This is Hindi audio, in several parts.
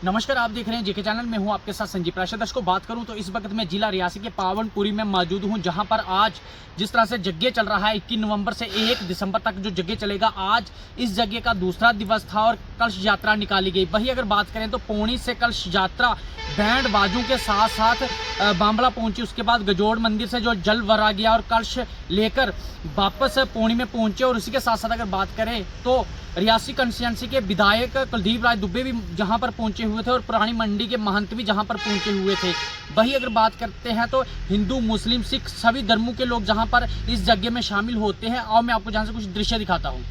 नमस्कार, आप देख रहे हैं जेके चैनल में हूं आपके साथ संजीव प्राशर। दर्शकों, बात करूं तो इस वक्त मैं जिला रियासी के पावनपुरी में मौजूद हूं, जहां पर आज जिस तरह से यज्ञ चल रहा है 21 नवंबर से 1 दिसंबर तक जो यज्ञ चलेगा, आज इस यज्ञ का दूसरा दिवस था और कलश यात्रा निकाली गई। वही अगर बात करें तो पौनी से कलश यात्रा बैंड बाजों के साथ साथ बांबला पहुंची, उसके बाद गजोड़ मंदिर से जो जल भरा गया और कलश लेकर वापस पौनी में पहुंचे। और उसी के साथ साथ अगर बात करें तो रियासी कंस्टिट्यूंसी के विधायक कुलदीप राय दुबे भी जहां पर पहुंचे हुए थे और पुरानी मंडी के महंत भी जहां पर पहुंचे हुए थे। वही अगर बात करते हैं तो हिंदू, मुस्लिम, सिख सभी धर्मों के लोग जहां पर इस यज्ञ में शामिल होते हैं। और मैं आपको जहां से कुछ दृश्य दिखाता हूं।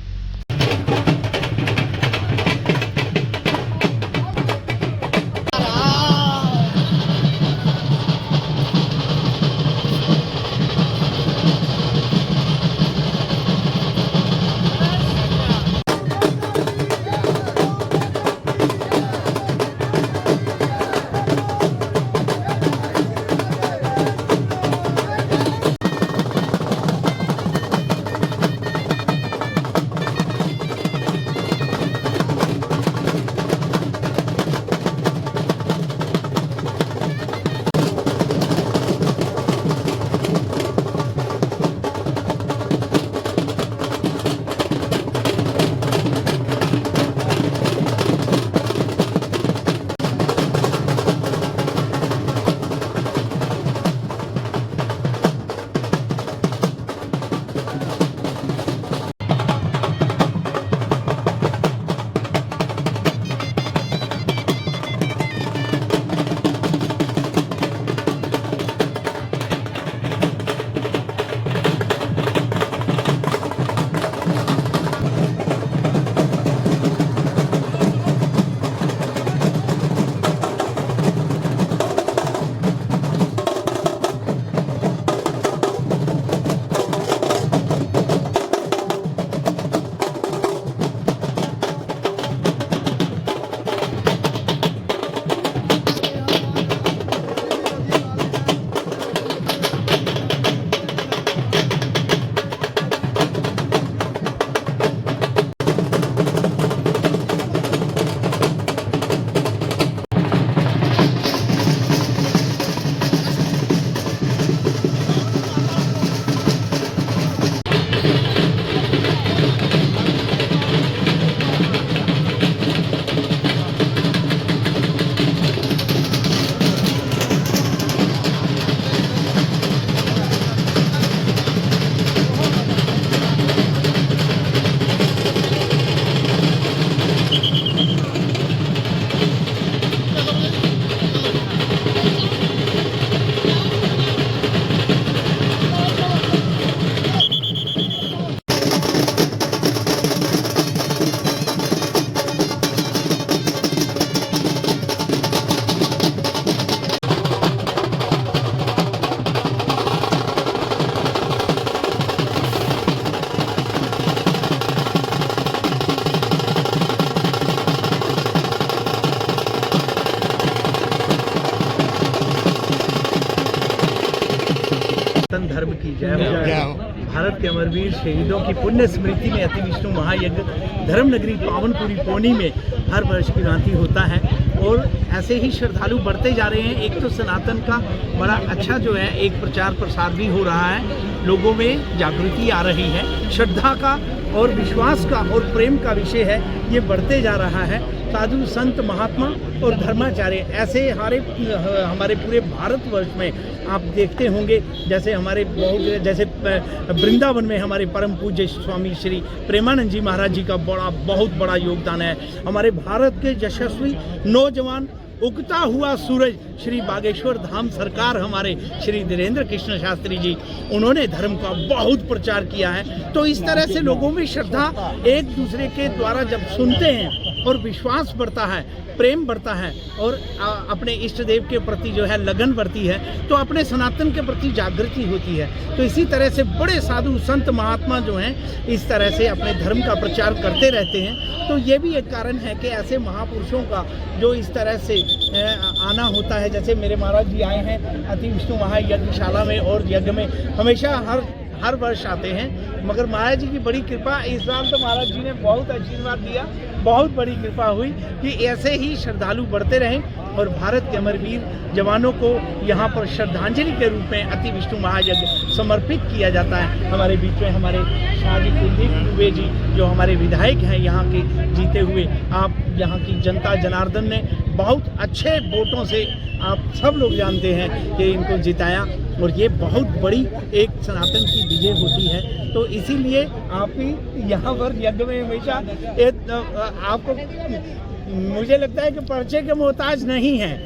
धर्म की जय हो। भारत के अमरवीर शहीदों की पुण्य स्मृति में अति विष्णु महायज्ञ धर्म नगरी पावनपुरी पौनी में हर वर्ष की भांति होता है और ऐसे ही श्रद्धालु बढ़ते जा रहे हैं। एक तो सनातन का बड़ा अच्छा जो है एक प्रचार प्रसार भी हो रहा है, लोगों में जागृति आ रही है, श्रद्धा का और विश्वास का और प्रेम का विषय है, ये बढ़ते जा रहा है। साधु संत महात्मा और धर्माचार्य ऐसे हमारे पूरे भारतवर्ष में आप देखते होंगे। जैसे जैसे वृंदावन में हमारे परम पूज्य स्वामी श्री प्रेमानंद जी महाराज जी का बहुत बड़ा योगदान है। हमारे भारत के यशस्वी नौजवान उगता हुआ सूरज श्री बागेश्वर धाम सरकार हमारे श्री धीरेन्द्र कृष्ण शास्त्री जी, उन्होंने धर्म का बहुत प्रचार किया है। तो इस तरह से लोगों में श्रद्धा एक दूसरे के द्वारा जब सुनते हैं और विश्वास बढ़ता है, प्रेम बढ़ता है और अपने इष्ट देव के प्रति जो है लगन बढ़ती है, तो अपने सनातन के प्रति जागृति होती है। तो इसी तरह से बड़े साधु संत महात्मा जो हैं इस तरह से अपने धर्म का प्रचार करते रहते हैं। तो ये भी एक कारण है कि ऐसे महापुरुषों का जो इस तरह से आना होता है। जैसे मेरे महाराज जी आए हैं अति विष्णु महायज्ञशाला में और यज्ञ में हमेशा हर वर्ष आते हैं, मगर महाराज जी की बड़ी कृपा, इस साल तो महाराज जी ने बहुत आशीर्वाद दिया, बहुत बड़ी कृपा हुई कि ऐसे ही श्रद्धालु बढ़ते रहें और भारत के अमरवीर जवानों को यहाँ पर श्रद्धांजलि के रूप में अति विष्णु महायज्ञ समर्पित किया जाता है। हमारे बीच में हमारे शाहजी कुलदीप दुबे जी जो हमारे विधायक हैं यहाँ के जीते हुए, आप यहाँ की जनता जनार्दन ने बहुत अच्छे वोटों से, आप सब लोग जानते हैं कि इनको जिताया और ये बहुत बड़ी एक सनातन की विजय होती है। तो इसीलिए आप ही यहाँ पर यज्ञ में हमेशा आपको, मुझे लगता है कि पर्चे के मोहताज नहीं हैं,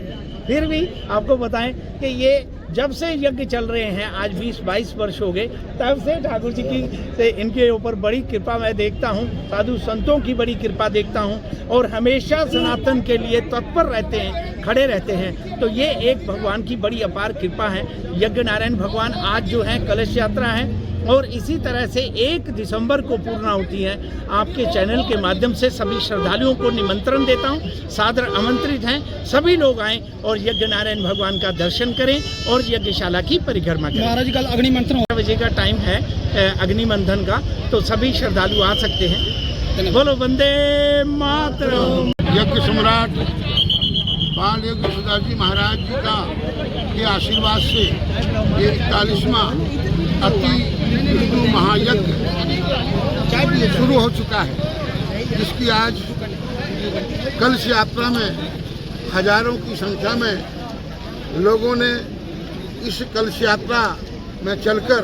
फिर भी आपको बताएं कि ये जब से यज्ञ चल रहे हैं, आज 20-22 वर्ष हो गए, तब से ठाकुर जी की से इनके ऊपर बड़ी कृपा मैं देखता हूँ, साधु संतों की बड़ी कृपा देखता हूँ और हमेशा सनातन के लिए तत्पर रहते हैं, खड़े रहते हैं। तो ये एक भगवान की बड़ी अपार कृपा है। यज्ञ नारायण भगवान आज जो है कलश यात्रा है और इसी तरह से 1 दिसंबर को पूर्णाहुति है। आपके चैनल के माध्यम से सभी श्रद्धालुओं को निमंत्रण देता हूं, सादर आमंत्रित हैं, सभी लोग आएं और यज्ञ नारायण भगवान का दर्शन करें और यज्ञशाला की परिक्रमा करें। महाराज कल अग्निमंथन 12 बजे का टाइम है अग्निमंथन का, तो सभी श्रद्धालु आ सकते हैं। बोलो वंदे मातरम। यज्ञ सम्राट बाल यज्ञ सुधाजी महाराज जी का के आशीर्वाद से ये 41वां अति विष्णु महायज्ञ शुरू हो चुका है, जिसकी आज कलश यात्रा में हजारों की संख्या में लोगों ने इस कलश यात्रा में चलकर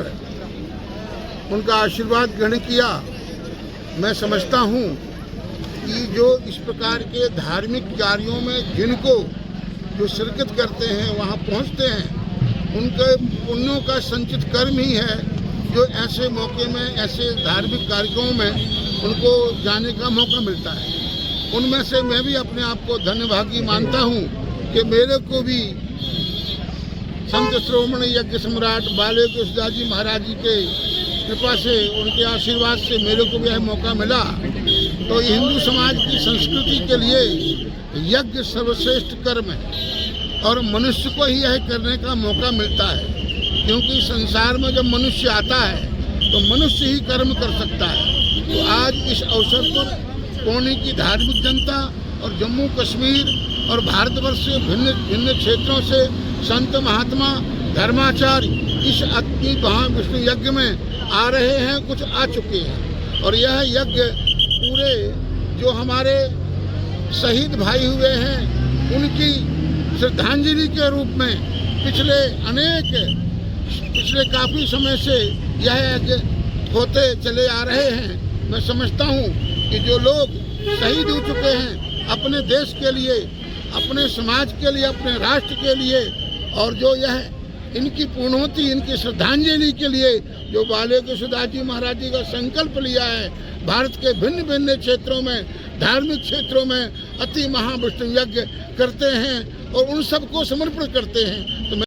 उनका आशीर्वाद ग्रहण किया। मैं समझता हूँ कि जो इस प्रकार के धार्मिक कार्यों में जिनको जो शिरकत करते हैं, वहाँ पहुँचते हैं, उनके पुण्यों का संचित कर्म ही है जो ऐसे मौके में, ऐसे धार्मिक कार्यक्रमों में उनको जाने का मौका मिलता है। उनमें से मैं भी अपने आप को धन्यभागी मानता हूँ कि मेरे को भी संत श्रोमणी यज्ञ सम्राट बाल यज्ञ सुधाजी महाराज जी के कृपा से, उनके आशीर्वाद से मेरे को भी यह मौका मिला। तो हिंदू समाज की संस्कृति के लिए यज्ञ सर्वश्रेष्ठ कर्म है और मनुष्य को ही यह करने का मौका मिलता है, क्योंकि संसार में जब मनुष्य आता है तो मनुष्य ही कर्म कर सकता है। तो आज इस अवसर पर पौनी की धार्मिक जनता और जम्मू कश्मीर और भारतवर्ष के भिन्न भिन्न क्षेत्रों से संत महात्मा धर्माचार्य इस अति महाविष्णु यज्ञ में आ रहे हैं, कुछ आ चुके हैं। और यह यज्ञ पूरे जो हमारे शहीद भाई हुए हैं उनकी श्रद्धांजलि के रूप में पिछले काफ़ी समय से यह यज्ञ होते चले आ रहे हैं। मैं समझता हूँ कि जो लोग शहीद हो चुके हैं अपने देश के लिए, अपने समाज के लिए, अपने राष्ट्र के लिए, और जो यह इनकी पूर्णोति, इनकी श्रद्धांजलि के लिए जो बाल यज्ञ सुधाजी महाराज जी का संकल्प लिया है, भारत के भिन्न भिन्न क्षेत्रों में, धार्मिक क्षेत्रों में अति महाविष्णु यज्ञ करते हैं और उन सबको समर्पण करते हैं। तो